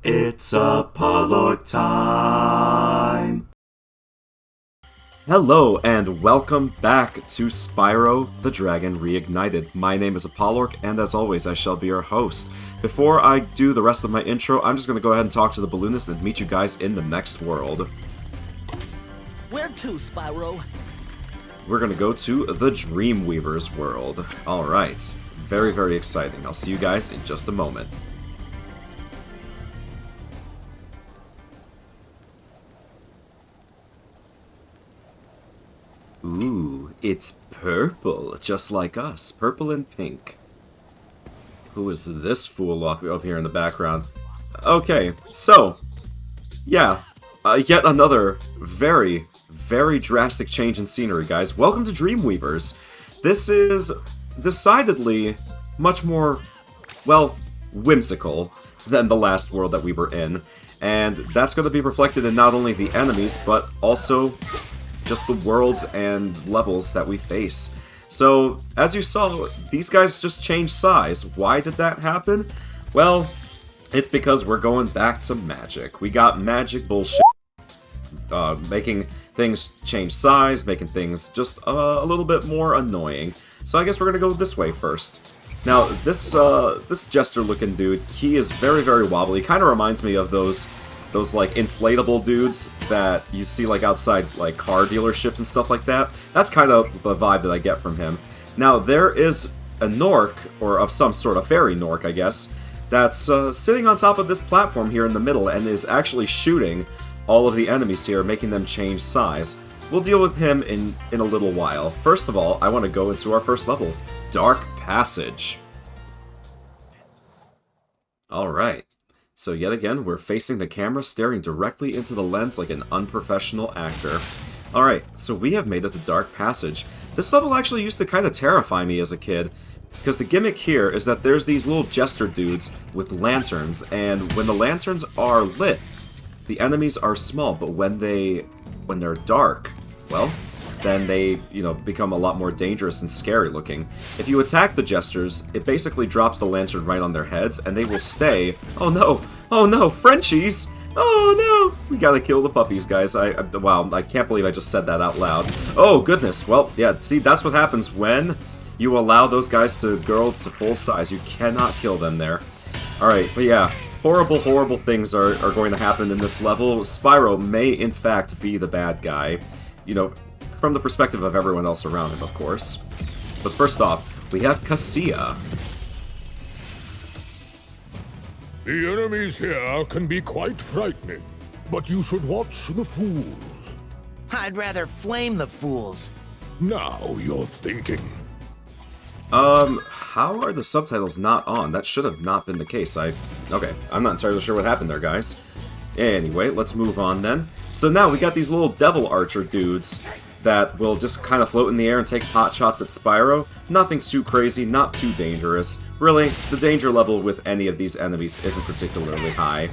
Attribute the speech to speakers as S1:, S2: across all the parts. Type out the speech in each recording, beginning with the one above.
S1: It's Apollorc time! Hello and welcome back to Spyro the Dragon Reignited. My name is Apollorc, and as always I shall be your host. Before I do the rest of my intro, I'm just going to go ahead and talk to the balloonist and meet you guys in the next world.
S2: Where to, Spyro?
S1: We're going to go to the Dreamweaver's world. Alright, very, very exciting. I'll see you guys in just a moment. Ooh, it's purple, just like us. Purple and pink. Who is this fool up here in the background? Okay, so, yeah, yet another very, very drastic change in scenery, guys. Welcome to Dreamweavers. This is decidedly much more, well, whimsical than the last world that we were in. And that's going to be reflected in not only the enemies, but also just the worlds and levels that we face. So, as you saw, these guys just changed size. Why did that happen? Well, it's because we're going back to magic. We got magic bullshit, making things change size, making things just a little bit more annoying. So I guess we're gonna go this way first. Now, this jester-looking dude, he is very, very wobbly. He kind of reminds me of those like inflatable dudes that you see like outside like car dealerships and stuff like that. That's kind of the vibe that I get from him. Now there is a Norc, or of some sort, a fairy Norc I guess, that's sitting on top of this platform here in the middle and is actually shooting all of the enemies here, making them change size. We'll deal with him in a little while. First of all, I want to go into our first level, Dark Passage. Alright. So yet again, we're facing the camera, staring directly into the lens like an unprofessional actor. Alright, so we have made it to Dark Passage. This level actually used to kind of terrify me as a kid, because the gimmick here is that there's these little jester dudes with lanterns, and when the lanterns are lit, the enemies are small, but when they're dark, well, then they, become a lot more dangerous and scary looking. If you attack the jesters, it basically drops the lantern right on their heads, and they will stay. Oh no, Frenchies! Oh no! We gotta kill the puppies, guys. Wow, I can't believe I just said that out loud. Oh goodness, well, yeah, see, that's what happens when you allow those guys to grow to full size. You cannot kill them there. Alright, but yeah, horrible, horrible things are going to happen in this level. Spyro may, in fact, be the bad guy. From the perspective of everyone else around him, of course. But first off, we have Cassia.
S3: The enemies here can be quite frightening, but you should watch the fools.
S2: I'd rather flame the fools.
S3: Now you're thinking.
S1: How are the subtitles not on? That should have not been the case. Okay, I'm not entirely sure what happened there, guys. Anyway, let's move on then. So now we got these little devil archer dudes that will just kind of float in the air and take pot shots at Spyro. Nothing too crazy, not too dangerous. Really, the danger level with any of these enemies isn't particularly high.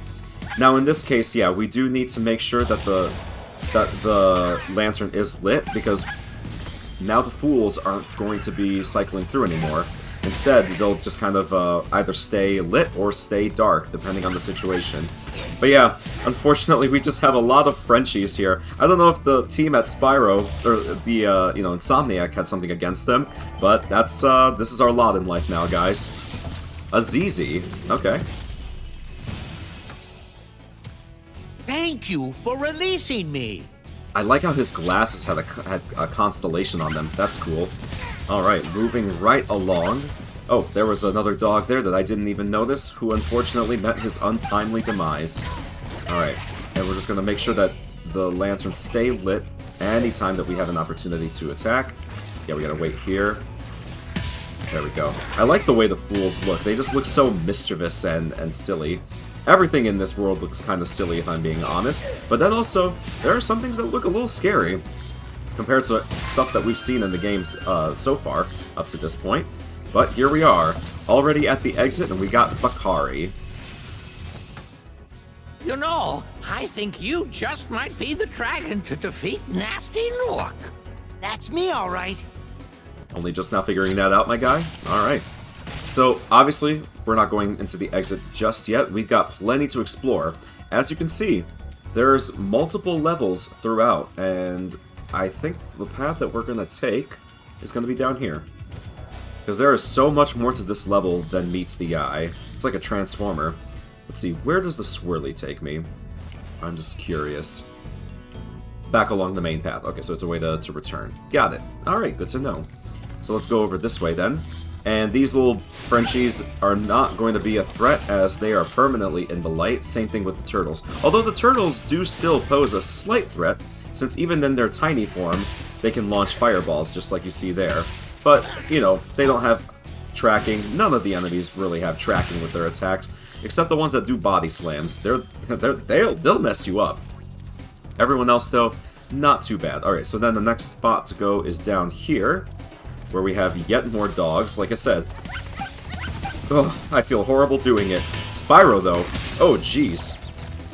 S1: Now in this case, yeah, we do need to make sure that the lantern is lit, because now the fools aren't going to be cycling through anymore. Instead, they'll just kind of either stay lit or stay dark, depending on the situation. But yeah, unfortunately, we just have a lot of Frenchies here. I don't know if the team at Spyro, or the, Insomniac had something against them, but that's, this is our lot in life now, guys. Azizi, okay.
S2: Thank you for releasing me.
S1: I like how his glasses had a constellation on them. That's cool. Alright, moving right along. Oh, there was another dog there that I didn't even notice, who unfortunately met his untimely demise. Alright, and we're just going to make sure that the lanterns stay lit anytime that we have an opportunity to attack. Yeah, we gotta wait here. There we go. I like the way the fools look. They just look so mischievous and silly. Everything in this world looks kind of silly, if I'm being honest. But then also, there are some things that look a little scary compared to stuff that we've seen in the games so far, up to this point. But here we are, already at the exit, and we got Bakari.
S4: You know, I think you just might be the dragon to defeat Nasty Norc.
S2: That's me, all right.
S1: Only just now figuring that out, my guy? Alright. So, obviously, we're not going into the exit just yet. We've got plenty to explore. As you can see, there's multiple levels throughout, and I think the path that we're going to take is going to be down here. Because there is so much more to this level than meets the eye. It's like a transformer. Let's see, where does the swirly take me? I'm just curious. Back along the main path. Okay, so it's a way to return. Got it. Alright, good to know. So let's go over this way then. And these little Frenchies are not going to be a threat as they are permanently in the light. Same thing with the turtles. Although the turtles do still pose a slight threat, since even in their tiny form, they can launch fireballs just like you see there. But, you know, they don't have tracking. None of the enemies really have tracking with their attacks, except the ones that do body slams. They'll mess you up. Everyone else, though, not too bad. Alright, so then the next spot to go is down here, where we have yet more dogs, like I said. Oh, I feel horrible doing it. Spyro, though, oh jeez.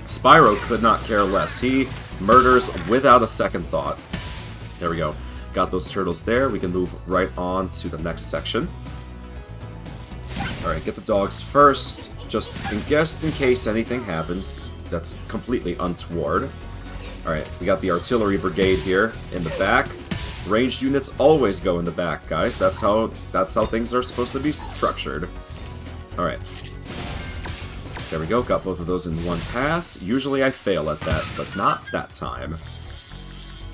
S1: Spyro could not care less. He murders without a second thought. There we go. Got those turtles there. We can move right on to the next section. Alright, get the dogs first, just in case anything happens that's completely untoward. Alright, we got the artillery brigade here in the back. Ranged units always go in the back, guys. That's how things are supposed to be structured. Alright. There we go, got both of those in one pass. Usually I fail at that, but not that time.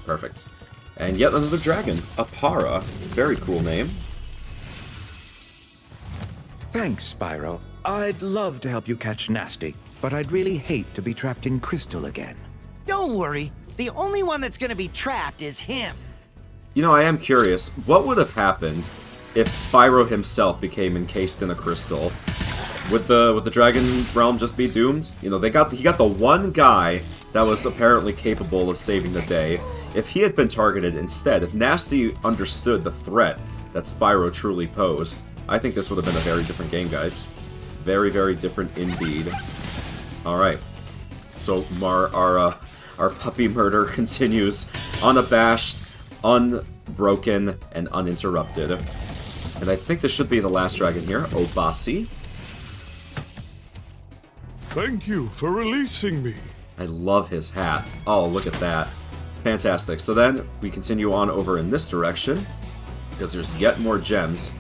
S1: Perfect. And yet another dragon, Apara. Very cool name.
S5: Thanks, Spyro. I'd love to help you catch Nasty, but I'd really hate to be trapped in crystal again.
S2: Don't worry. The only one that's gonna be trapped is him.
S1: You know, I am curious, what would have happened if Spyro himself became encased in a crystal? Would the Dragon Realm just be doomed? You know, he got the one guy that was apparently capable of saving the day. If he had been targeted instead, if Nasty understood the threat that Spyro truly posed, I think this would have been a very different game, guys. Very, very different indeed. Alright. So, our puppy murder continues unabashed, unbroken, and uninterrupted. And I think this should be the last dragon here, Obasi.
S3: Thank you for releasing me.
S1: I love his hat. Oh, look at that. Fantastic. So then, we continue on over in this direction, because there's yet more gems.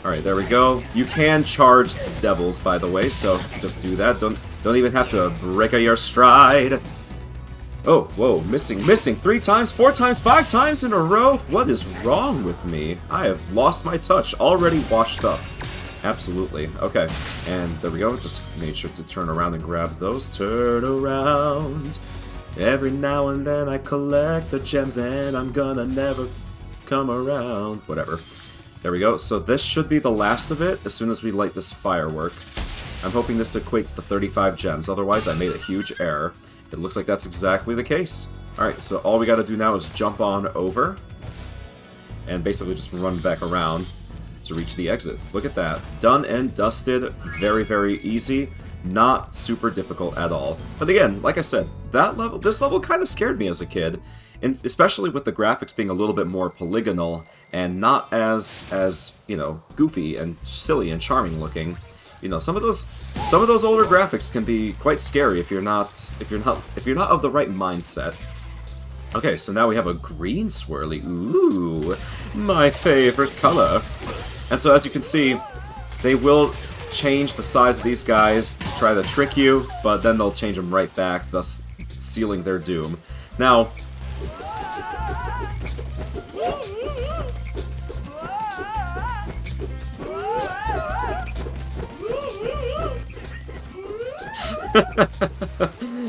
S1: Alright, there we go. You can charge the devils, by the way, so just do that. Don't even have to break your stride. Oh, whoa, missing 3 times, 4 times, 5 times in a row? What is wrong with me? I have lost my touch, already washed up. Absolutely. Okay, and there we go. Just made sure to turn around and grab those. Turn around. Every now and then I collect the gems and I'm gonna never come around. Whatever. There we go. So this should be the last of it as soon as we light this firework. I'm hoping this equates to 35 gems, otherwise I made a huge error. It looks like that's exactly the case. Alright, so all we gotta do now is jump on over and basically just run back around to reach the exit. Look at that. Done and dusted. Very, very easy. Not super difficult at all. But again, like I said, this level kind of scared me as a kid, and especially with the graphics being a little bit more polygonal and not as you know, goofy and silly and charming looking. You know, some of those older graphics can be quite scary if you're not of the right mindset. Okay, so now we have a green swirly. Ooh, my favorite color. And so as you can see, they will change the size of these guys to try to trick you, but then they'll change them right back, thus sealing their doom. Now,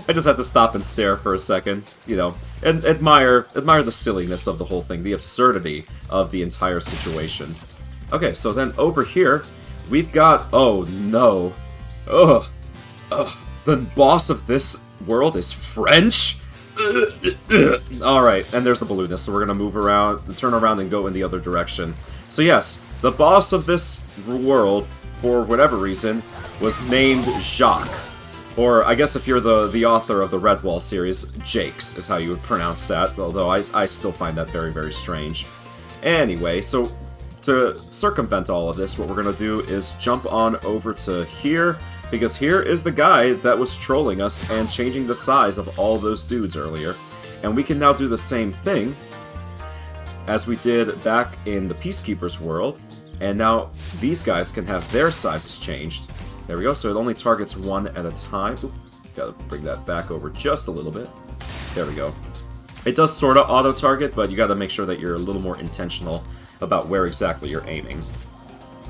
S1: I just have to stop and stare for a second, you know, and admire the silliness of the whole thing, the absurdity of the entire situation. Okay, so then over here, we've got, oh no, ugh, the boss of this world is French? Alright, and there's the balloonist, so we're gonna move around, turn around and go in the other direction. So yes, the boss of this world, for whatever reason, was named Jacques. Or, I guess if you're the author of the Redwall series, Jacques is how you would pronounce that, although I still find that very, very strange. Anyway, so to circumvent all of this, what we're going to do is jump on over to here, because here is the guy that was trolling us and changing the size of all those dudes earlier. And we can now do the same thing as we did back in the Peacekeepers world, and now these guys can have their sizes changed. There we go, so it only targets one at a time. Oop, gotta bring that back over just a little bit. There we go. It does sort of auto-target, but you gotta make sure that you're a little more intentional about where exactly you're aiming.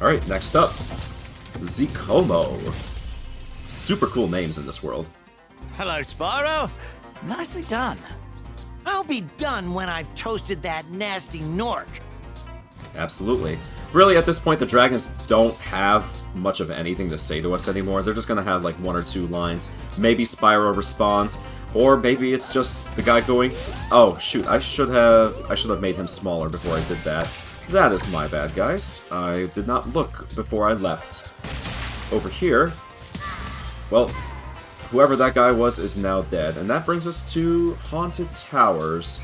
S1: Alright, next up, Zikomo. Super cool names in this world.
S2: Hello, Spyro. Nicely done. I'll be done when I've toasted that nasty Nork.
S1: Absolutely. Really, at this point, the dragons don't have much of anything to say to us anymore. They're just gonna have like one or two lines. Maybe Spyro responds, or maybe it's just the guy going, "Oh shoot, I should have made him smaller before I did that. That is my bad, guys. I did not look before I left." Over here, well, whoever that guy was is now dead, and that brings us to Haunted Towers.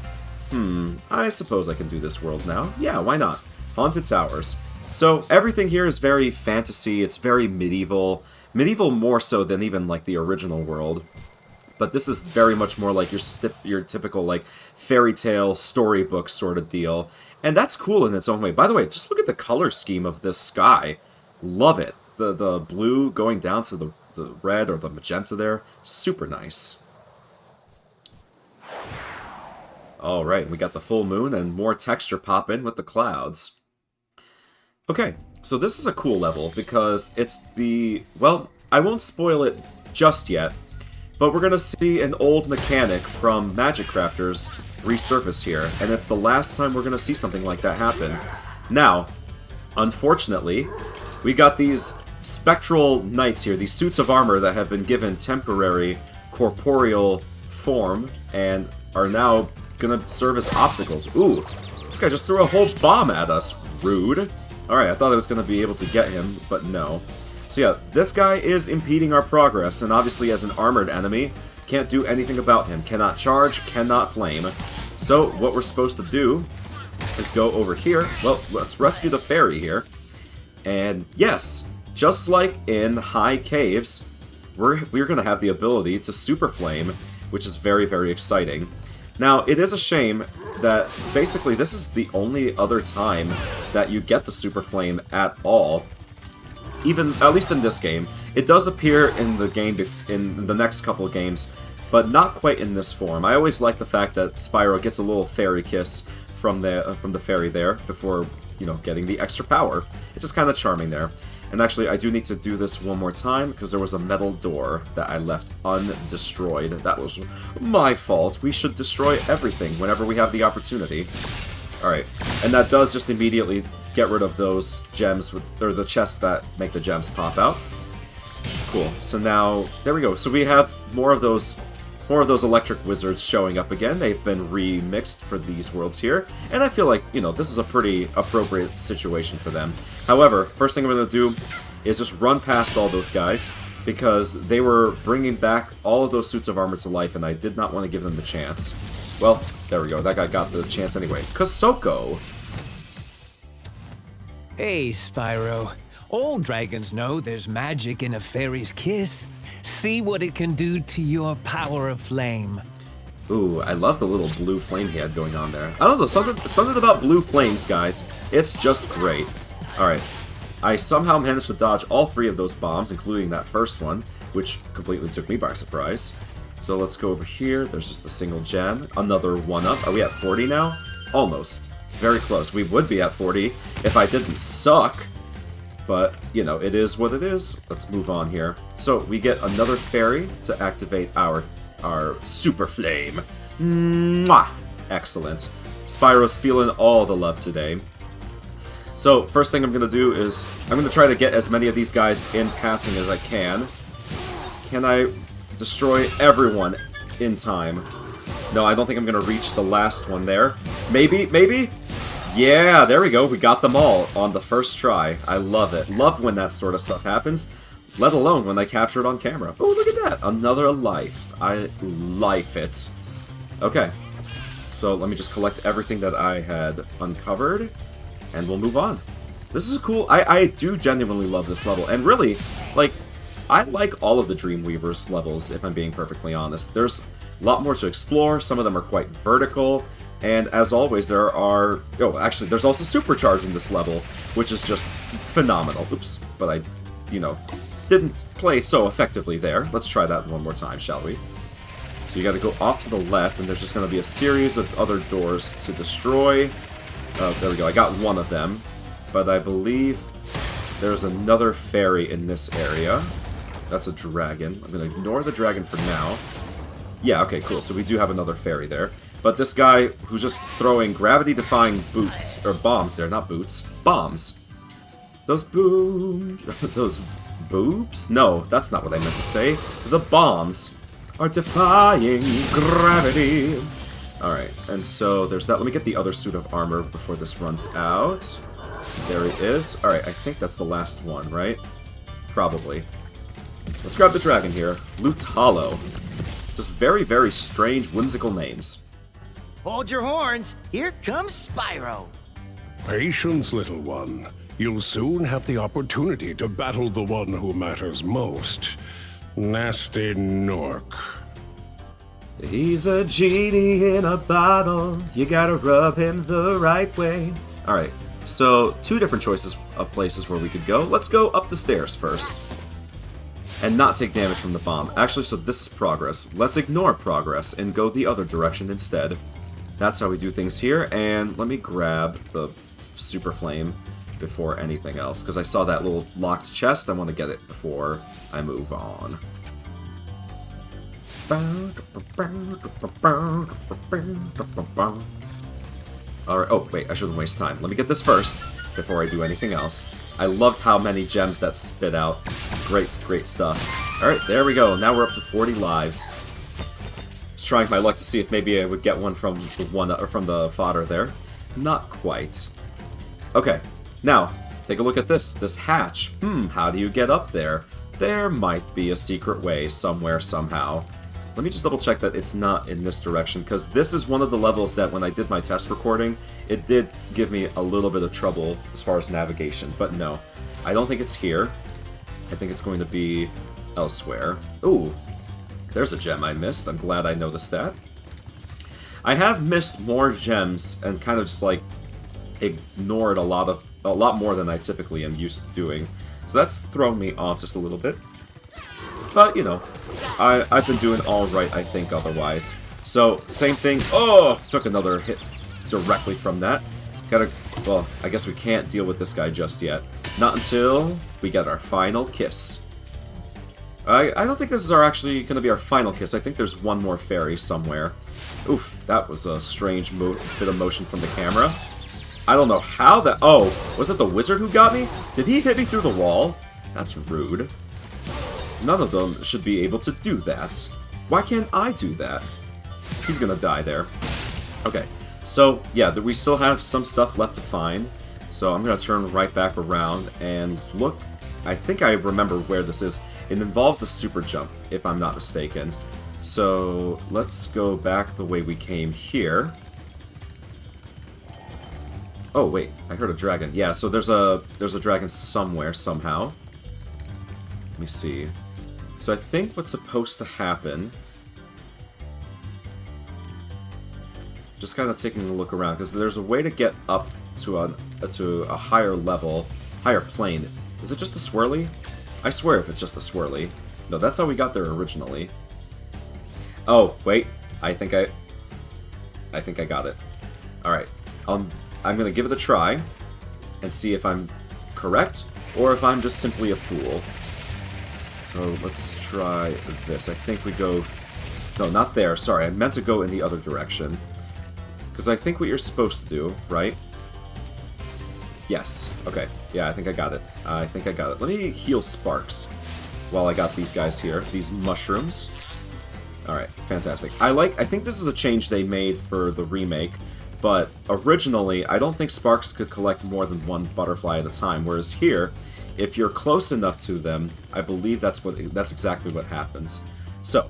S1: I suppose I can do this world now. Yeah, why not? Haunted Towers. So everything here is very fantasy, it's very medieval. Medieval more so than even like the original world. But this is very much more like your typical like fairy tale storybook sort of deal. And that's cool in its own way. By the way, just look at the color scheme of this sky. Love it. The blue going down to the red or the magenta there. Super nice. Alright, we got the full moon and more texture pop in with the clouds. Okay, so this is a cool level because it's the... Well, I won't spoil it just yet, but we're going to see an old mechanic from Magic Crafters resurface here, and it's the last time we're going to see something like that happen. Now, unfortunately, we got these spectral knights here, these suits of armor that have been given temporary corporeal form and are now gonna serve as obstacles. Ooh, this guy just threw a whole bomb at us. Rude. Alright, I thought I was gonna be able to get him, but no. So yeah, this guy is impeding our progress, and obviously as an armored enemy, can't do anything about him. Cannot charge, cannot flame. So what we're supposed to do is go over here. Well, let's rescue the fairy here. And yes, just like in High Caves, we're going to have the ability to Super Flame, which is very, very exciting. Now, it is a shame that basically this is the only other time that you get the Super Flame at all. Even, at least in this game. It does appear in the game, in the next couple of games, but not quite in this form. I always like the fact that Spyro gets a little fairy kiss from the fairy there before, you know, getting the extra power. It's just kind of charming there. And actually, I do need to do this one more time, because there was a metal door that I left undestroyed. That was my fault. We should destroy everything whenever we have the opportunity. Alright, and that does just immediately get rid of those gems, or the chests that make the gems pop out. Cool, so now, there we go. So we have more of those electric wizards showing up again. They've been remixed for these worlds here, and I feel like, you know, this is a pretty appropriate situation for them. However, first thing I'm going to do is just run past all those guys, because they were bringing back all of those suits of armor to life, and I did not want to give them the chance. Well, there we go. That guy got the chance anyway. Kosoko!
S6: Hey, Spyro. All dragons know there's magic in a fairy's kiss. See what it can do to your power of flame.
S1: Ooh, I love the little blue flame he had going on there. I don't know, something about blue flames, guys. It's just great. Alright. I somehow managed to dodge all three of those bombs, including that first one, which completely took me by surprise. So let's go over here. There's just a single gem. Another 1-up. Are we at 40 now? Almost. Very close. We would be at 40 if I didn't suck. But, you know, it is what it is. Let's move on here. So, we get another fairy to activate our Super Flame. Mwah! Excellent. Spyro's feeling all the love today. So, first thing I'm going to do is, I'm going to try to get as many of these guys in passing as I can. Can I destroy everyone in time? No, I don't think I'm going to reach the last one there. Maybe? Maybe? Yeah, there we go. We got them all on the first try. I love it. Love when that sort of stuff happens, let alone when they capture it on camera. Oh, look at that. Another life. I life it. Okay. So let me just collect everything that I had uncovered, and we'll move on. This is cool. I do genuinely love this level. And really, like, I like all of the Dreamweaver's levels, if I'm being perfectly honest. There's a lot more to explore. Some of them are quite vertical. And as always, there are... Oh, actually, there's also Supercharge in this level, which is just phenomenal. Oops, but I, didn't play so effectively there. Let's try that one more time, shall we? So you gotta go off to the left, and there's just gonna be a series of other doors to destroy. Oh, there we go. I got one of them. But I believe there's another fairy in this area. That's a dragon. I'm gonna ignore the dragon for now. Yeah, okay, cool. So we do have another fairy there. But this guy who's just throwing gravity-defying boots, or bombs there, not boots, bombs. Those those boobs? No, that's not what I meant to say. The bombs are defying gravity. Alright, and so there's that. Let me get the other suit of armor before this runs out. There he is. Alright, I think that's the last one, right? Probably. Let's grab the dragon here. Loot Hollow. Just very, very strange, whimsical names.
S2: Hold your horns. Here comes Spyro.
S3: Patience, little one. You'll soon have the opportunity to battle the one who matters most. Nasty Nork.
S1: He's a genie in a bottle. You gotta rub him the right way. Alright, so 2 different choices of places where we could go. Let's go up the stairs first. And not take damage from the bomb. Actually, so this is progress. Let's ignore progress and go the other direction instead. That's how we do things here. And let me grab the Super Flame before anything else, because I saw that little locked chest. I want to get it before I move on. Alright, oh, wait, I shouldn't waste time. Let me get this first, before I do anything else. I loved how many gems that spit out. Great, great stuff. Alright, there we go. Now we're up to 40 lives. Just trying my luck to see if maybe I would get one from the fodder there. Not quite. Okay, now, take a look at this. This hatch. How do you get up there? There might be a secret way somewhere, somehow. Let me just double check that it's not in this direction, because this is one of the levels that when I did my test recording, it did give me a little bit of trouble as far as navigation. But no, I don't think it's here. I think it's going to be elsewhere. Ooh, there's a gem I missed. I'm glad I noticed that. I have missed more gems and kind of just like ignored a lot more than I typically am used to doing. So that's thrown me off just a little bit. But, I've been doing alright, I think, otherwise. So, same thing. Oh! Took another hit directly from that. Well, I guess we can't deal with this guy just yet. Not until we get our final kiss. I don't think this is actually going to be our final kiss. I think there's one more fairy somewhere. Oof, that was a strange bit of motion from the camera. I don't know how that... Oh, was it the wizard who got me? Did he hit me through the wall? That's rude. None of them should be able to do that. Why can't I do that? He's gonna die there. Okay, so, yeah, we still have some stuff left to find. So I'm gonna turn right back around and look. I think I remember where this is. It involves the super jump, if I'm not mistaken. So, let's go back the way we came here. Oh, wait, I heard a dragon. Yeah, so there's a dragon somewhere, somehow. Let me see. So I think what's supposed to happen... Just kind of taking a look around, because there's a way to get up to a higher level, higher plane. Is it just the swirly? I swear if it's just the swirly. No, that's how we got there originally. Oh, wait. I think I got it. Alright. I'm gonna give it a try and see if I'm correct or if I'm just simply a fool. So let's try this. I think we go... No, not there. Sorry, I meant to go in the other direction. Because I think what you're supposed to do, right? Yes. Okay. Yeah, I think I got it. I think I got it. Let me heal Sparks while I got these guys here. These mushrooms. Alright, fantastic. I think this is a change they made for the remake, but originally, I don't think Sparks could collect more than one butterfly at a time, whereas here, if you're close enough to them, I believe that's exactly what happens. So,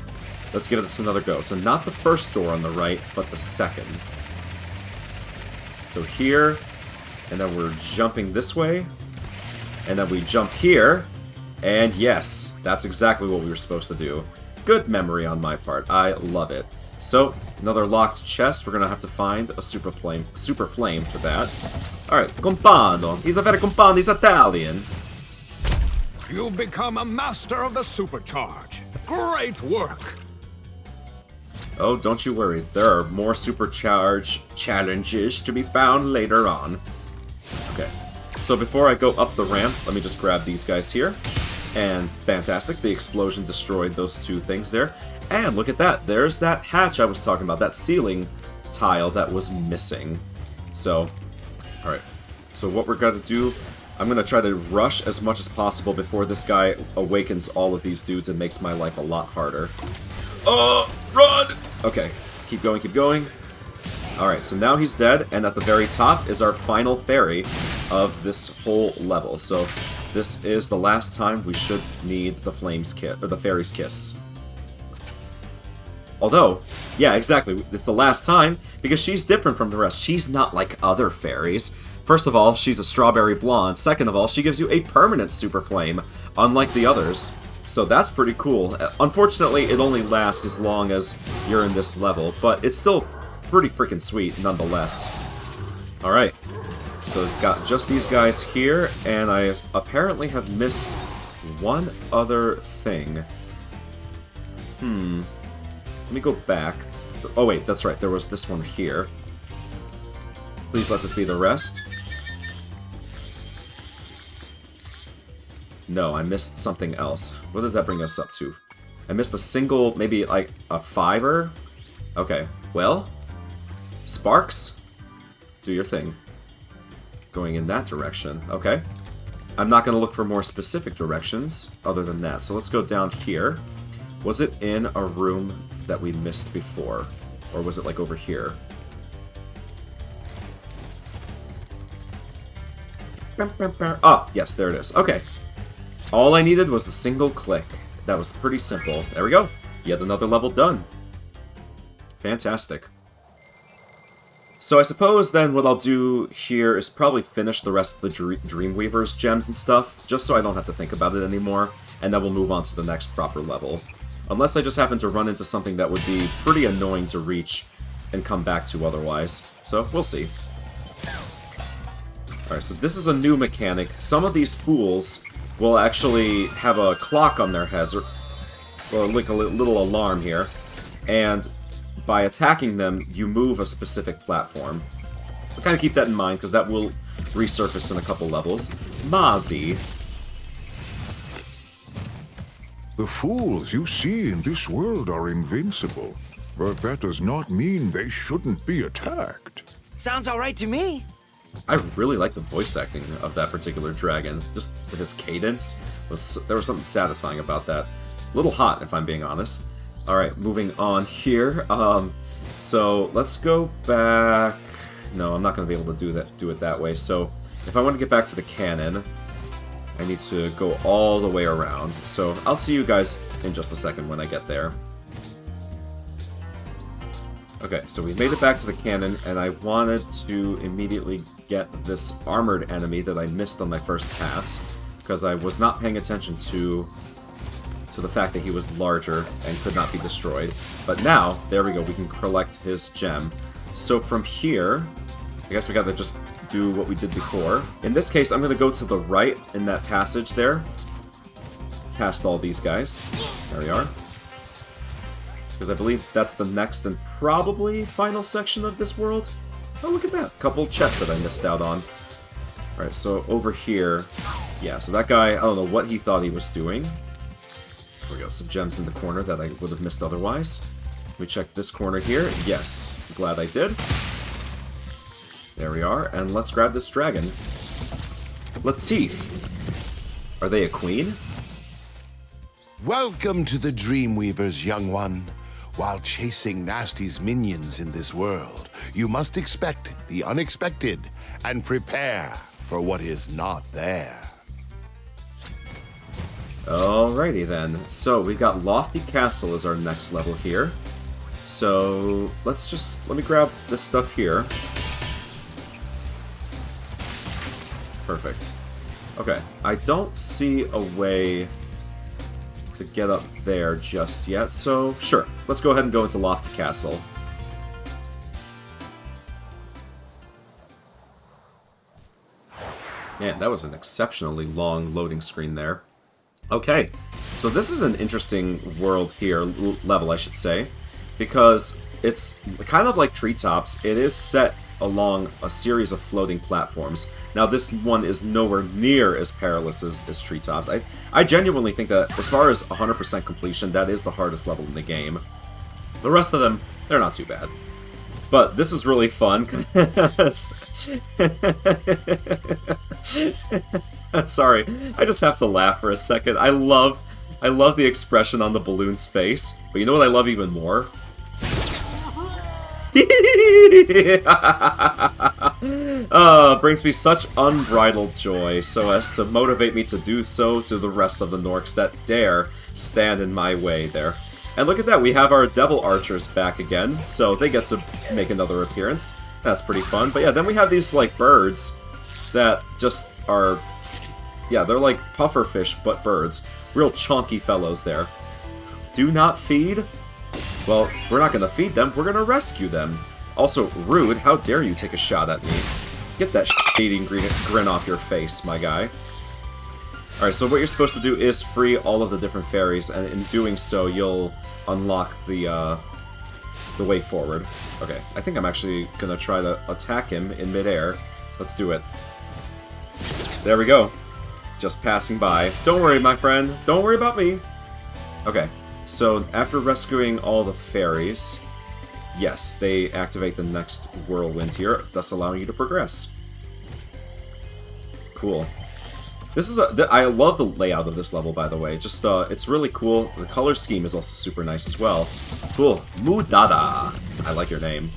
S1: let's give this another go. So not the first door on the right, but the second. So here, And then we're jumping this way. And then we jump here. And yes, that's exactly what we were supposed to do. Good memory on my part. I love it. So, another locked chest. We're gonna have to find a super flame for that. Alright, compano. He's a very compano. He's Italian.
S3: You've become a master of the supercharge. Great work!
S1: Oh, don't you worry. There are more supercharge challenges to be found later on. Okay. So before I go up the ramp, let me just grab these guys here. And fantastic, the explosion destroyed those two things there. And look at that, there's that hatch I was talking about, that ceiling tile that was missing. So, alright. So what we're gonna do, I'm gonna try to rush as much as possible before this guy awakens all of these dudes and makes my life a lot harder. Oh, run! Okay, keep going, keep going. Alright, so now he's dead, and at the very top is our final fairy of this whole level. So this is the last time we should need the flames kiss, or the fairy's kiss. Although, yeah, exactly, it's the last time, because she's different from the rest. She's not like other fairies. First of all, she's a strawberry blonde. Second of all, she gives you a permanent super flame, unlike the others. So that's pretty cool. Unfortunately, it only lasts as long as you're in this level, but it's still pretty freaking sweet nonetheless. Alright, so got just these guys here, and I apparently have missed one other thing. Let me go back. Oh wait, that's right, there was this one here. Please let this be the rest. No, I missed something else. What did that bring us up to? I missed a single, maybe like a fiver? Okay, well, Sparks, do your thing. Going in that direction, okay. I'm not going to look for more specific directions other than that, so let's go down here. Was it in a room that we missed before? Or was it like over here? Ah, yes, there it is. Okay. All I needed was the single click. That was pretty simple. There we go. Yet another level done. Fantastic. So I suppose then what I'll do here is probably finish the rest of the Dreamweaver's gems and stuff, just so I don't have to think about it anymore, and then we'll move on to the next proper level. Unless I just happen to run into something that would be pretty annoying to reach and come back to otherwise. So, we'll see. Alright, so this is a new mechanic. Some of these fools will actually have a clock on their heads, or like a little alarm here, and by attacking them, you move a specific platform. I'll kind of keep that in mind, because that will resurface in a couple levels. Mozzie.
S7: The fools you see in this world are invincible, but that does not mean they shouldn't be attacked.
S2: Sounds alright to me.
S1: I really like the voice acting of that particular dragon. Just his cadence, there was something satisfying about that. A little hot, if I'm being honest. Alright, moving on here. So let's go back. No, I'm not going to be able to do it that way. So if I want to get back to the cannon, I need to go all the way around. So I'll see you guys in just a second when I get there. Okay, so we made it back to the cannon, and I wanted to immediately get this armored enemy that I missed on my first pass, because I was not paying attention to the fact that he was larger and could not be destroyed. But now, there we go, we can collect his gem. So from here, I guess we gotta just do what we did before. In this case, I'm gonna go to the right in that passage there, past all these guys. There we are. Because I believe that's the next and probably final section of this world. Oh, look at that. Couple chests that I missed out on. Alright, so over here. Yeah, so that guy, I don't know what he thought he was doing. There we go, some gems in the corner that I would have missed otherwise. Let me check this corner here. Yes, I'm glad I did. There we are, and let's grab this dragon. Latif. Are they a queen?
S8: Welcome to the Dreamweavers, young one. While chasing Nasty's minions in this world, you must expect the unexpected and prepare for what is not there.
S1: Alrighty then. So we got Lofty Castle as our next level here. So let me grab this stuff here. Perfect. Okay, I don't see a way to get up there just yet, so sure. Let's go ahead and go into Lofty Castle. Man, that was an exceptionally long loading screen there. Okay, so this is an interesting world here, level I should say, because it's kind of like Treetops. It is set along a series of floating platforms. Now this one is nowhere near as perilous as Treetops. I genuinely think that as far as 100% completion, that is the hardest level in the game. The rest of them, they're not too bad. But this is really fun. I'm sorry, I just have to laugh for a second. I love the expression on the balloon's face. But you know what I love even more? Brings me such unbridled joy, so as to motivate me to do so to the rest of the Norks that dare stand in my way there. And look at that, we have our Devil Archers back again, so they get to make another appearance. That's pretty fun. But yeah, then we have these, like, birds that just are... Yeah, they're like pufferfish, but birds. Real chonky fellows there. Do not feed? Well, we're not gonna feed them, we're gonna rescue them. Also, rude, how dare you take a shot at me? Get that shit-eating grin off your face, my guy. Alright, so what you're supposed to do is free all of the different fairies, and in doing so, you'll unlock the way forward. Okay, I think I'm actually gonna try to attack him in midair. Let's do it. There we go. Just passing by. Don't worry, my friend. Don't worry about me. Okay, so after rescuing all the fairies, yes, they activate the next whirlwind here, thus allowing you to progress. Cool. This is I love the layout of this level, by the way. Just, it's really cool. The color scheme is also super nice as well. Cool. Mudada. I like your name.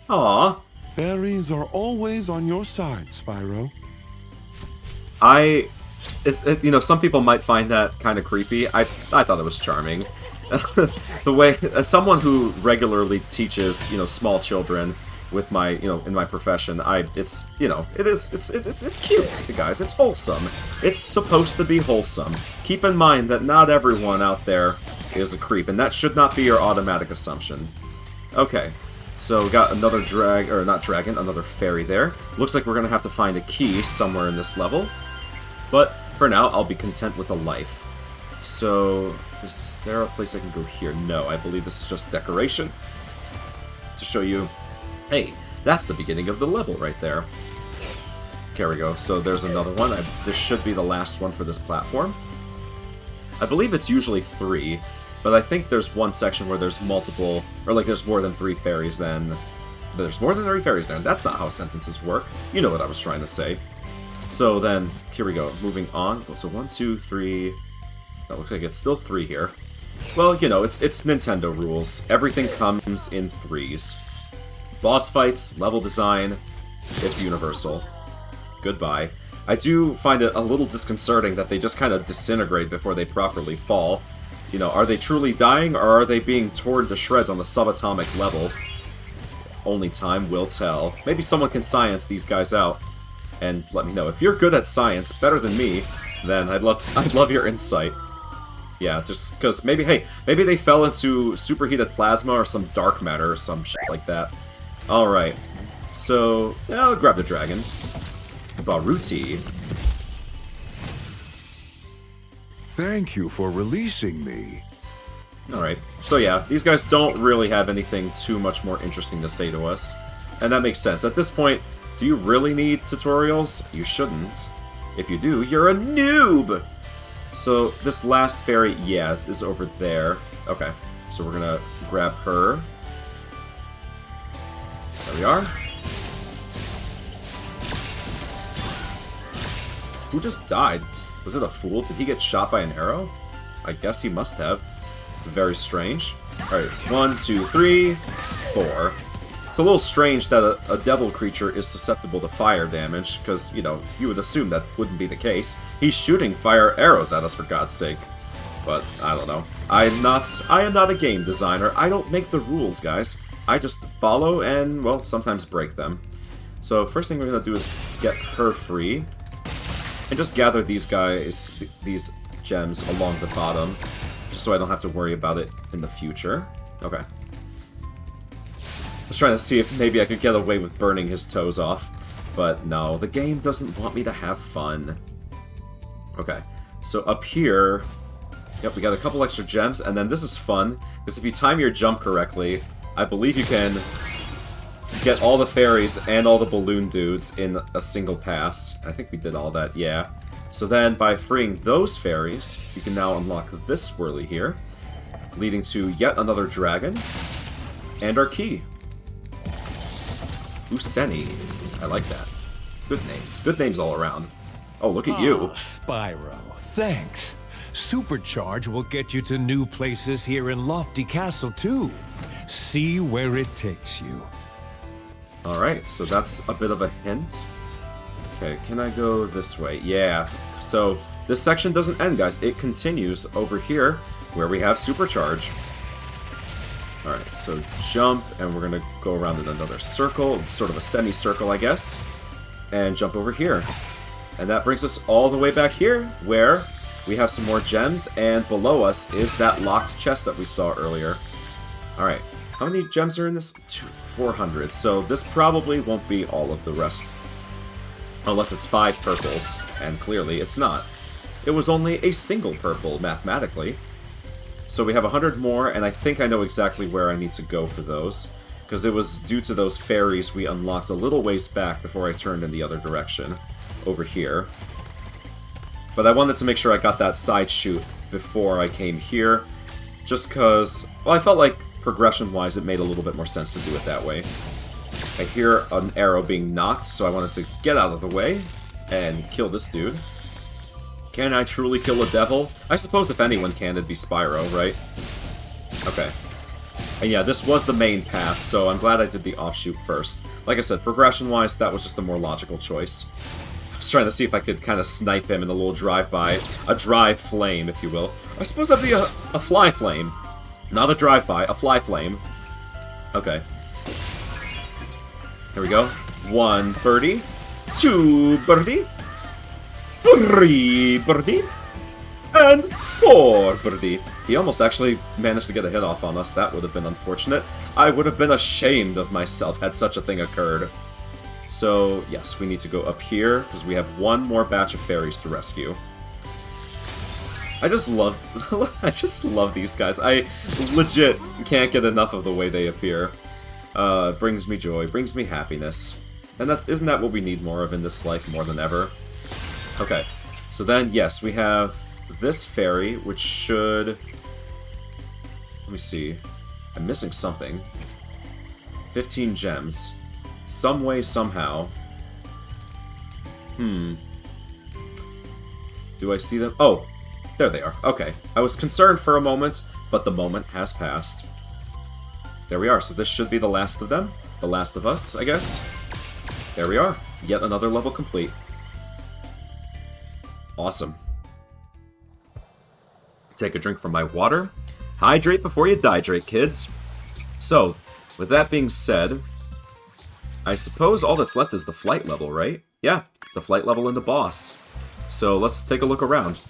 S1: Aww.
S9: Fairies are always on your side, Spyro.
S1: You know, some people might find that kind of creepy. I thought it was charming. The way, as someone who regularly teaches, you know, small children with my, you know, in my profession, it's, you know, it's cute, guys. It's wholesome. It's supposed to be wholesome. Keep in mind that not everyone out there is a creep, and that should not be your automatic assumption. Okay, so we got another another fairy there. Looks like we're gonna have to find a key somewhere in this level, but for now, I'll be content with a life. So, is there a place I can go here? No, I believe this is just decoration to show you. Hey, that's the beginning of the level right there. There we go. So there's another one. This should be the last one for this platform. I believe it's usually 3, but I think there's one section where there's multiple, or like there's more than 3 fairies then. There's more than 3 fairies then. That's not how sentences work. You know what I was trying to say. So then, here we go. Moving on. So 1, 2, 3... That looks like it's still 3 here. Well, you know, it's Nintendo rules. Everything comes in 3s. Boss fights, level design, it's universal. Goodbye. I do find it a little disconcerting that they just kind of disintegrate before they properly fall. You know, are they truly dying, or are they being torn to shreds on the subatomic level? Only time will tell. Maybe someone can science these guys out, and let me know. If you're good at science, better than me, then I'd love your insight. Yeah, just because maybe, hey, maybe they fell into superheated plasma or some dark matter or some shit like that. Alright, so, yeah, I'll grab the dragon. Baruti.
S7: Thank you for releasing me.
S1: Alright, so yeah, these guys don't really have anything too much more interesting to say to us. And that makes sense. At this point, do you really need tutorials? You shouldn't. If you do, you're a noob! So, this last fairy, yeah, is over there. Okay, so we're gonna grab her. There we are. Who just died? Was it a fool? Did he get shot by an arrow? I guess he must have. Very strange. Alright, 1, 2, 3, 4. It's a little strange that a devil creature is susceptible to fire damage, because, you know, you would assume that wouldn't be the case. He's shooting fire arrows at us, for God's sake. But, I don't know. I am not a game designer. I don't make the rules, guys. I just follow and, well, sometimes break them. So first thing we're going to do is get her free. And just gather these guys, these gems along the bottom. Just so I don't have to worry about it in the future. Okay. I was trying to see if maybe I could get away with burning his toes off. But no, the game doesn't want me to have fun. Okay. So up here... Yep, we got a couple extra gems, and then this is fun, because if you time your jump correctly, I believe you can get all the fairies and all the balloon dudes in a single pass. I think we did all that, yeah. So then, by freeing those fairies, you can now unlock this swirly here, leading to yet another dragon, and our key. Useni. I like that. Good names. Good names all around. Oh, look at you.
S6: Spyro, thanks. Supercharge will get you to new places here in Lofty Castle, too. See where it takes you.
S1: Alright, so that's a bit of a hint. Okay, can I go this way? Yeah. So, this section doesn't end, guys. It continues over here, where we have Supercharge. Alright, so jump, and we're gonna go around in another circle, sort of a semicircle, I guess. And jump over here. And that brings us all the way back here, where... we have some more gems, and below us is that locked chest that we saw earlier. Alright, how many gems are in this? 400, so this probably won't be all of the rest. Unless it's 5 purples, and clearly it's not. It was only a single purple, mathematically. So we have 100 more, and I think I know exactly where I need to go for those. Because it was due to those fairies we unlocked a little ways back before I turned in the other direction. Over here. But I wanted to make sure I got that side shoot before I came here, just because, well, I felt like progression-wise it made a little bit more sense to do it that way. I hear an arrow being knocked, so I wanted to get out of the way and kill this dude. Can I truly kill a devil? I suppose if anyone can, it'd be Spyro, right? Okay. And yeah, this was the main path, so I'm glad I did the offshoot first. Like I said, progression-wise, that was just the more logical choice. I was trying to see if I could kind of snipe him in a little drive-by. A dry flame, if you will. I suppose that'd be a fly flame. Not a drive-by, a fly flame. Okay. Here we go. 1 birdie. 2 birdie. 3 birdie. And 4 birdie. He almost actually managed to get a hit off on us. That would have been unfortunate. I would have been ashamed of myself had such a thing occurred. So, yes, we need to go up here, because we have one more batch of fairies to rescue. I just love these guys. I legit can't get enough of the way they appear. Brings me joy, brings me happiness. And isn't that what we need more of in this life more than ever? Okay, so then, yes, we have this fairy, which should... Let me see. I'm missing something. 15 gems. Some way, somehow. Do I see them? Oh, there they are. Okay. I was concerned for a moment, but the moment has passed. There we are. So this should be the last of them. The last of us, I guess. There we are. Yet another level complete. Awesome. Take a drink from my water. Hydrate before you dihydrate, kids. So, with that being said, I suppose all that's left is the flight level, right? Yeah, the flight level and the boss. So let's take a look around.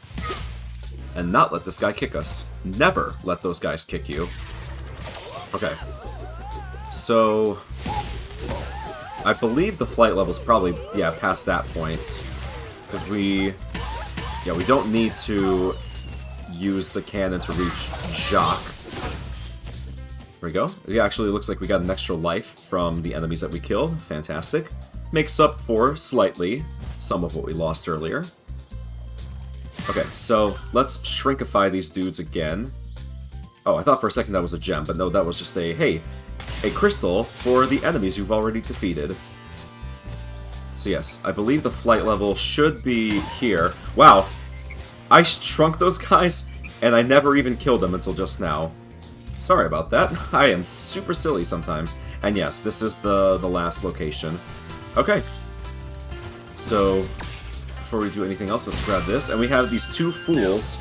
S1: And not let this guy kick us. Never let those guys kick you. Okay. So... I believe the flight level's probably, yeah, past that point. Because we don't need to use the cannon to reach Jacques. There we go. It actually looks like we got an extra life from the enemies that we killed. Fantastic. Makes up for, slightly, some of what we lost earlier. Okay, so let's shrinkify these dudes again. Oh, I thought for a second that was a gem, but no, that was just a crystal for the enemies you've already defeated. So yes, I believe the flight level should be here. Wow, I shrunk those guys, and I never even killed them until just now. Sorry about that. I am super silly sometimes. And yes, this is the last location. Okay. So, before we do anything else, let's grab this. And we have these 2 fools.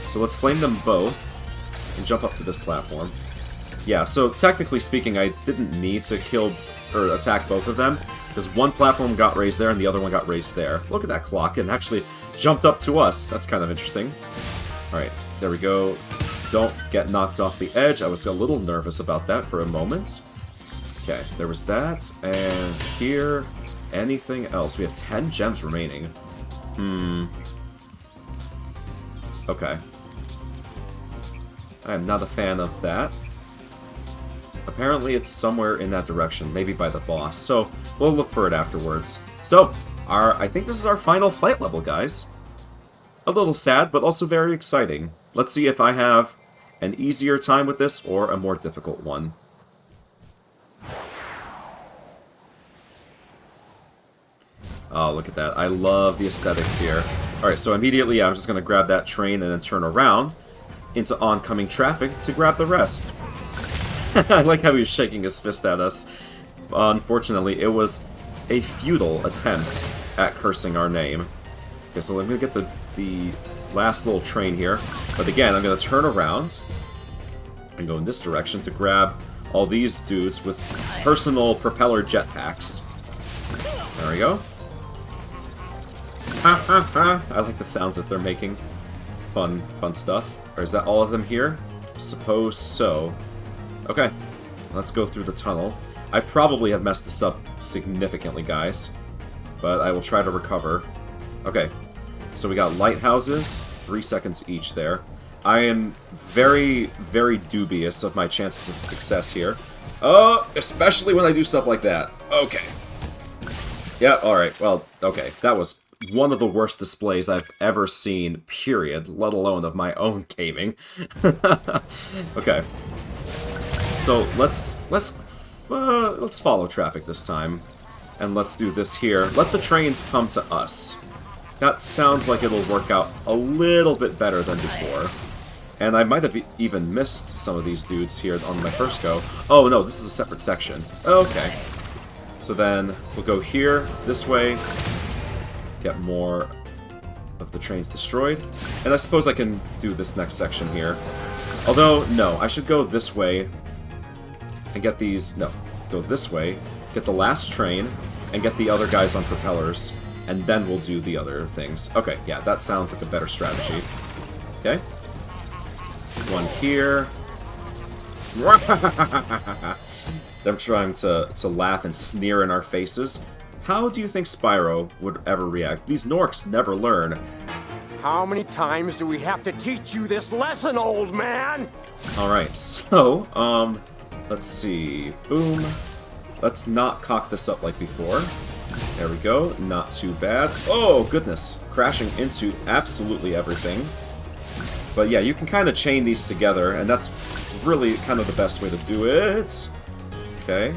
S1: So let's flame them both. And jump up to this platform. Yeah, so technically speaking, I didn't need to kill or attack both of them, because one platform got raised there and the other one got raised there. Look at that clock, and actually jumped up to us. That's kind of interesting. Alright, there we go. Don't get knocked off the edge. I was a little nervous about that for a moment. Okay, there was that, and here, anything else? We have 10 gems remaining. Okay. I am not a fan of that. Apparently it's somewhere in that direction, maybe by the boss, so we'll look for it afterwards. So, I think this is our final flight level, guys. A little sad, but also very exciting. Let's see if I have an easier time with this or a more difficult one. Oh, look at that. I love the aesthetics here. Alright, so immediately I'm just going to grab that train and then turn around into oncoming traffic to grab the rest. I like how he was shaking his fist at us. Unfortunately, it was a futile attempt at cursing our name. Okay, so I'm going to get the last little train here. But again, I'm going to turn around and go in this direction to grab all these dudes with personal propeller jetpacks. There we go. Ha ha ha! I like the sounds that they're making. Fun stuff. Or is that all of them here? Suppose so. Okay, let's go through the tunnel. I probably have messed this up significantly, guys, but I will try to recover. Okay, so we got lighthouses, 3 seconds each there. I am very, very dubious of my chances of success here. Especially when I do stuff like that. Okay. Yeah, alright, well, okay, that was one of the worst displays I've ever seen, period, let alone of my own gaming. Okay. So let's follow traffic this time, and let's do this here. Let the trains come to us. That sounds like it'll work out a little bit better than before. And I might have even missed some of these dudes here on my first go. Oh no, this is a separate section. Okay. So then we'll go here, this way, get more of the trains destroyed. And I suppose I can do this next section here. Although, no, I should go this way and get these... No, go this way, get the last train, and get the other guys on propellers, and then we'll do the other things. Okay, yeah, that sounds like a better strategy. Okay. One here. Them trying to laugh and sneer in our faces. How do you think Spyro would ever react? These Norks never learn.
S10: How many times do we have to teach you this lesson, old man?
S1: Alright, so, let's see. Boom. Let's not cock this up like before. There we go. Not too bad. Oh, goodness. Crashing into absolutely everything. But yeah, you can kind of chain these together, and that's really kind of the best way to do it. Okay.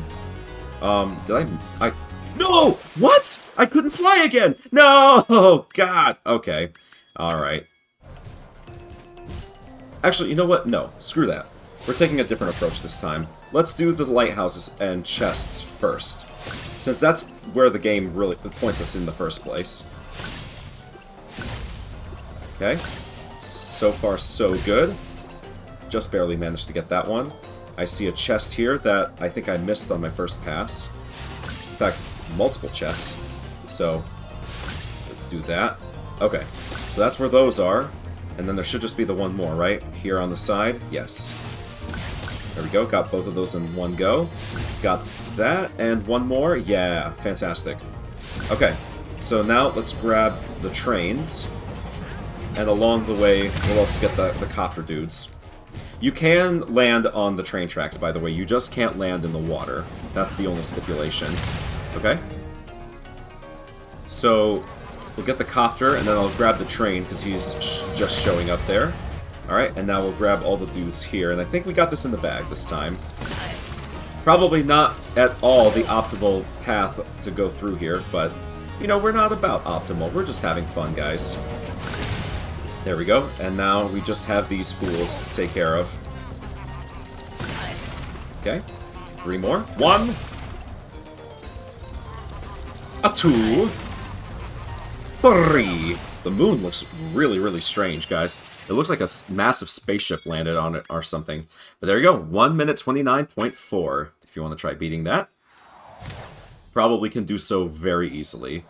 S1: Did I... No! What? I couldn't fly again! No! God! Okay. Alright. Actually, you know what? No. Screw that. We're taking a different approach this time. Let's do the lighthouses and chests first, since that's where the game really points us in the first place. Okay. So far, so good. Just barely managed to get that one. I see a chest here that I think I missed on my first pass. In fact, multiple chests. So, let's do that. Okay. So that's where those are. And then there should just be the one more, right? Here on the side? Yes. There we go, got both of those in one go. Got that, and one more. Yeah, fantastic. Okay, so now let's grab the trains. And along the way, we'll also get the copter dudes. You can land on the train tracks, by the way. You just can't land in the water. That's the only stipulation. Okay? So, we'll get the copter, and then I'll grab the train, because he's just showing up there. Alright, and now we'll grab all the dudes here, and I think we got this in the bag this time. Probably not at all the optimal path to go through here, but, you know, we're not about optimal. We're just having fun, guys. There we go, and now we just have these fools to take care of. Okay, 3 more. 1. A 2. 3. The moon looks really, really strange, guys. It looks like a massive spaceship landed on it or something. But there you go, 1 minute 29.4. If you want to try beating that. Probably can do so very easily.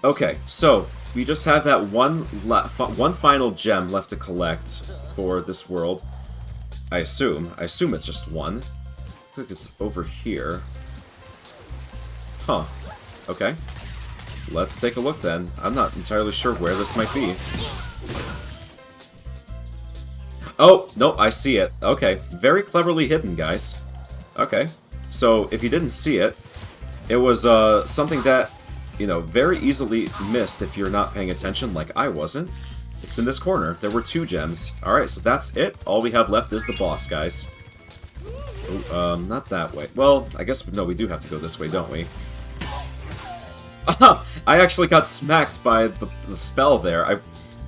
S1: Okay, so we just have that one final gem left to collect for this world. I assume it's just one. Looks like it's over here. Huh. Okay. Let's take a look then. I'm not entirely sure where this might be. Oh, no, I see it. Okay. Very cleverly hidden, guys. Okay. So, if you didn't see it, it was something that, you know, very easily missed if you're not paying attention like I wasn't. It's in this corner. There were 2 gems. Alright, so that's it. All we have left is the boss, guys. Oh, not that way. Well, I guess, no, we do have to go this way, don't we? I actually got smacked by the spell there.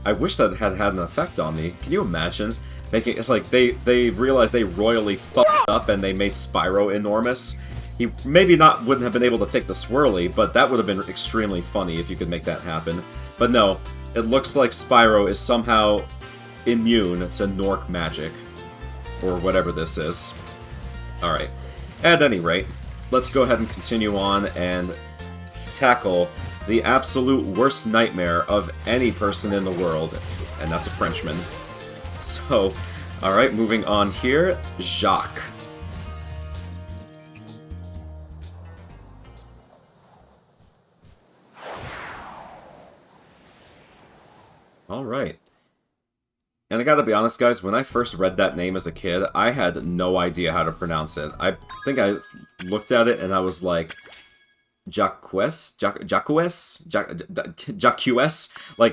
S1: I wish that had an effect on me. Can you imagine? Making it's like they realized they royally fucked up and they made Spyro enormous. He maybe wouldn't have been able to take the swirly, but that would have been extremely funny if you could make that happen. But no, it looks like Spyro is somehow immune to Gnorc magic. Or whatever this is. Alright. At any rate, let's go ahead and continue on and tackle the absolute worst nightmare of any person in the world. And that's a Frenchman. So, alright, moving on here. Jacques. Alright. And I gotta be honest, guys, when I first read that name as a kid, I had no idea how to pronounce it. I think I looked at it and I was like, Jacques? Like,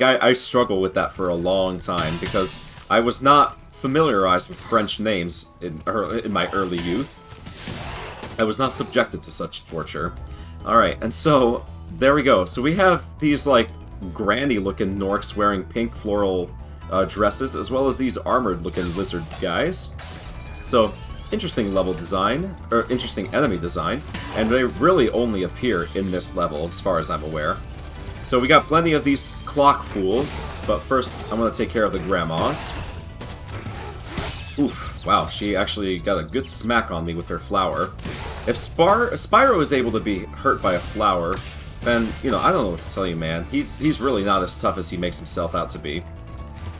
S1: I struggled with that for a long time because I was not familiarized with French names in my early youth. I was not subjected to such torture. Alright, and so, there we go. So we have these, like, granny-looking Gnorcs wearing pink floral dresses, as well as these armored-looking lizard guys. So, interesting level design, or interesting enemy design, and they really only appear in this level, as far as I'm aware. So we got plenty of these clock fools, but first I'm going to take care of the grandmas. Oof, wow, she actually got a good smack on me with her flower. If Spyro is able to be hurt by a flower, then, you know, I don't know what to tell you, man. He's really not as tough as he makes himself out to be.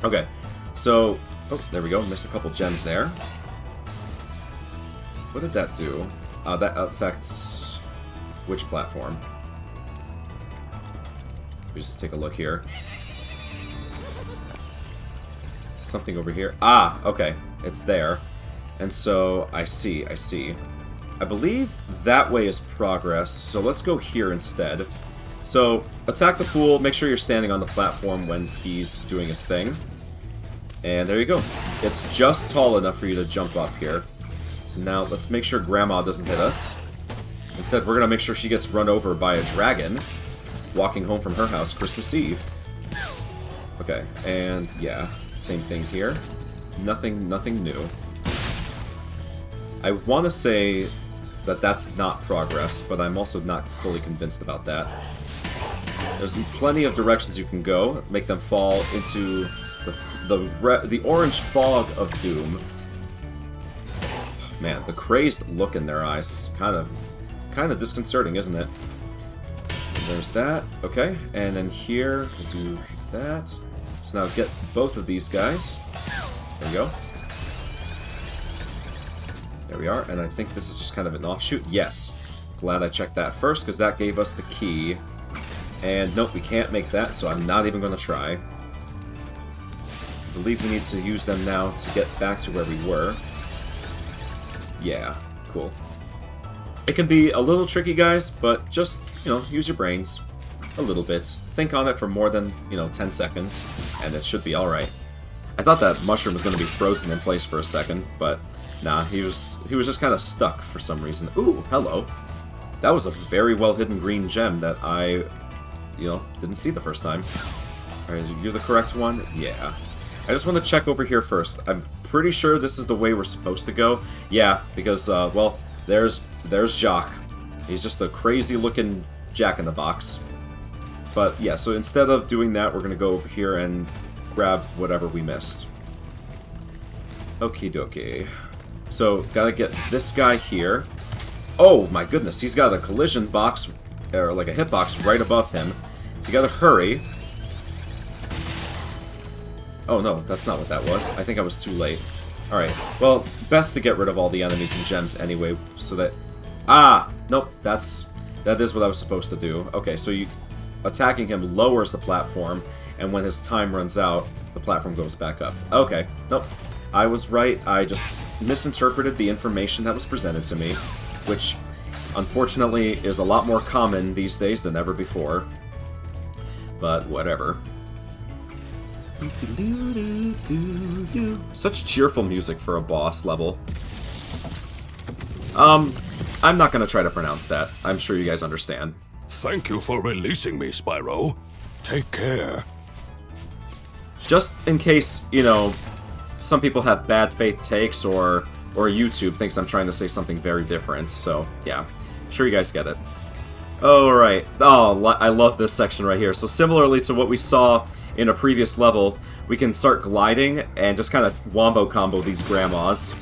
S1: Okay, so, oh, there we go, missed a couple gems there. What did that do? That affects which platform? Let me just take a look here. Something over here. Ah, okay. It's there. And so, I see. I believe that way is progress, so let's go here instead. So, attack the fool, make sure you're standing on the platform when he's doing his thing. And there you go. It's just tall enough for you to jump up here. So now, let's make sure Grandma doesn't hit us. Instead, we're gonna make sure she gets run over by a dragon walking home from her house Christmas Eve. Okay, and yeah, same thing here. Nothing new. I want to say that that's not progress, but I'm also not fully convinced about that. There's plenty of directions you can go, make them fall into the orange fog of doom. Man, the crazed look in their eyes is kind of disconcerting, isn't it? There's that. Okay, and then here we'll do that. So now get both of these guys. There we go. There we are, and I think this is just kind of an offshoot. Yes. Glad I checked that first, because that gave us the key. And nope, we can't make that, so I'm not even going to try. I believe we need to use them now to get back to where we were. Yeah, cool. It can be a little tricky, guys, but just, you know, use your brains. A little bit. Think on it for more than, 10 seconds, and it should be alright. I thought that mushroom was going to be frozen in place for a second, but nah, he was just kind of stuck for some reason. Ooh, hello. That was a very well-hidden green gem that I, didn't see the first time. Alright, you're the correct one? Yeah. I just want to check over here first. I'm pretty sure this is the way we're supposed to go. Yeah, because, well, there's Jacques. He's just a crazy-looking jack-in-the-box. But yeah, so instead of doing that, we're going to go over here and grab whatever we missed. Okie dokie. So, gotta get this guy here. Oh my goodness, he's got a collision box, or like a hitbox right above him. You gotta hurry. Oh no, that's not what that was. I think I was too late. Alright, well, best to get rid of all the enemies and gems anyway, so that... Ah! Nope, that is what I was supposed to do. Okay, so attacking him lowers the platform, and when his time runs out, the platform goes back up. Okay, nope. I was right, I just misinterpreted the information that was presented to me, which, unfortunately, is a lot more common these days than ever before. But whatever. Such cheerful music for a boss level. I'm not gonna try to pronounce that. I'm sure you guys understand.
S3: Thank you for releasing me, Spyro. Take care.
S1: Just in case, you know, some people have bad faith takes, or YouTube thinks I'm trying to say something very different, so yeah. Sure you guys get it. Alright. Oh, I love this section right here. So similarly to what we saw in a previous level, we can start gliding and just kind of wombo combo these grandmas.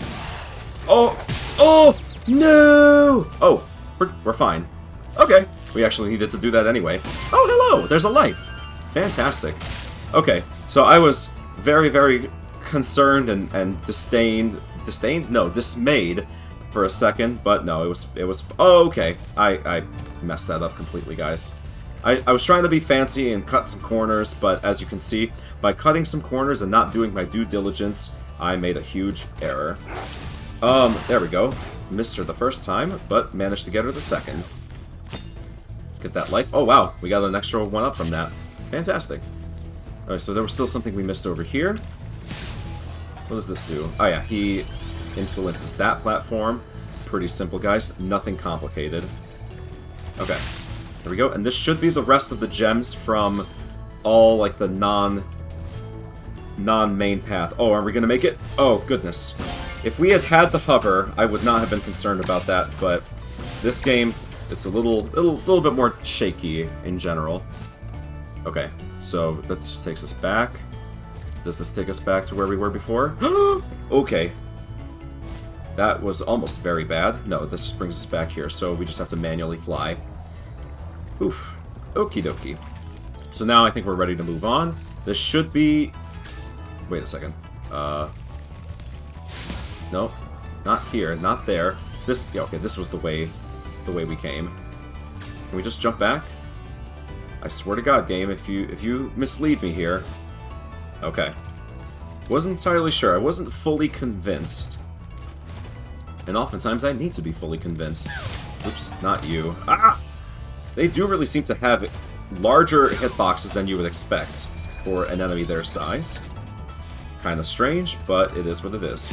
S1: Oh! Oh! No! Oh, we're fine. Okay. We actually needed to do that anyway. Oh, hello! There's a life! Fantastic. Okay, so I was very, very concerned and dismayed for a second, but no, it was oh, okay. I messed that up completely, guys. I was trying to be fancy and cut some corners, but as you can see, by cutting some corners and not doing my due diligence, I made a huge error. There we go. Missed her the first time, but managed to get her the second. Let's get that life. Oh wow, we got an extra one up from that. Fantastic. Alright, so there was still something we missed over here. What does this do? Oh yeah, he influences that platform. Pretty simple, guys. Nothing complicated. Okay. There we go. And this should be the rest of the gems from all, like, the non-main path. Oh, are we gonna make it? Oh, goodness. If we had had the hover, I would not have been concerned about that, but this game, it's a little bit more shaky in general. Okay, so that just takes us back. Does this take us back to where we were before? Okay. That was almost very bad. No, this just brings us back here, so we just have to manually fly. Oof. Okie dokie. So now I think we're ready to move on. This should be... Wait a second. No. Not here, not there. This... Yeah, okay, this was the way we came. Can we just jump back? I swear to God, game, if you mislead me here... Okay. Wasn't entirely sure. I wasn't fully convinced. And oftentimes I need to be fully convinced. Oops, not you. Ah! They do really seem to have larger hitboxes than you would expect for an enemy their size. Kind of strange, but it is what it is.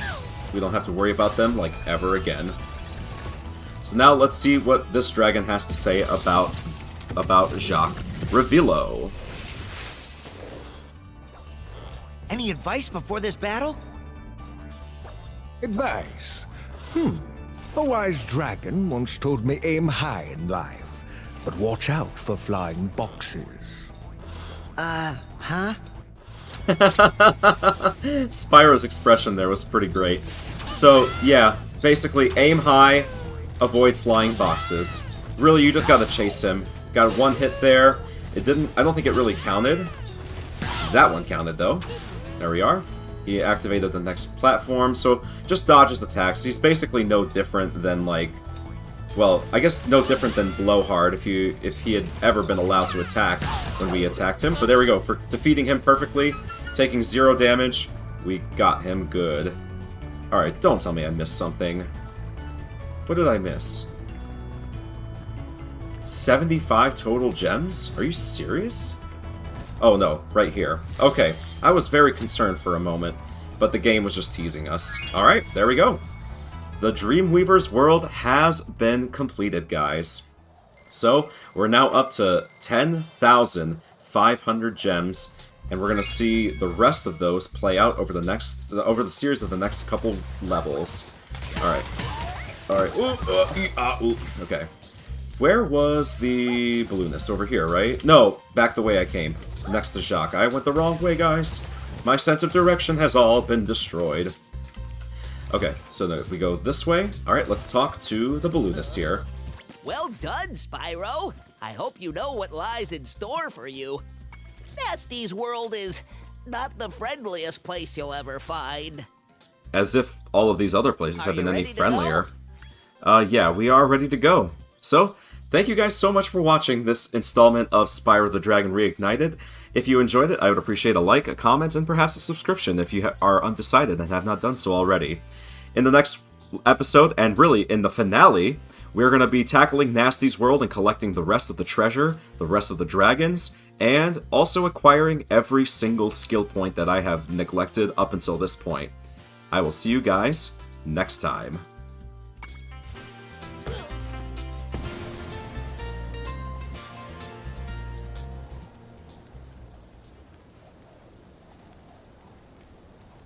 S1: We don't have to worry about them, like, ever again. So now let's see what this dragon has to say about Jacques. Revilo.
S2: Any advice before this battle?
S11: Advice? A wise dragon once told me aim high in life, but watch out for flying boxes.
S2: Huh?
S1: Spyro's expression there was pretty great. So, yeah, basically aim high, avoid flying boxes. Really, you just gotta chase him. Got one hit there. It didn't... I don't think it really counted. That one counted, though. There we are. He activated the next platform, so just dodges attacks. He's basically no different than, like... Well, I guess no different than Blowhard if he had ever been allowed to attack when we attacked him. But there we go. For defeating him perfectly, taking 0 damage, we got him good. Alright, don't tell me I missed something. What did I miss? 75 total gems? Are you serious? Oh no, right here. Okay, I was very concerned for a moment, but the game was just teasing us. Alright, there we go. The Dreamweaver's world has been completed, guys. So, we're now up to 10,500 gems, and we're gonna see the rest of those play out over the series of the next couple levels. Alright. Alright. Okay. Where was the balloonist? Over here, right? No, back the way I came. Next to Jacques. I went the wrong way, guys. My sense of direction has all been destroyed. Okay, so if we go this way, alright, let's talk to the balloonist here.
S2: Well done, Spyro. I hope you know what lies in store for you. Nasty's world is not the friendliest place you'll ever find.
S1: As if all of these other places have been any
S2: ready to
S1: friendlier. Yeah, we are ready to go. So, thank you guys so much for watching this installment of Spyro the Dragon Reignited. If you enjoyed it, I would appreciate a like, a comment, and perhaps a subscription if you are undecided and have not done so already. In the next episode, and really in the finale, we're going to be tackling Nasty's world and collecting the rest of the treasure, the rest of the dragons, and also acquiring every single skill point that I have neglected up until this point. I will see you guys next time.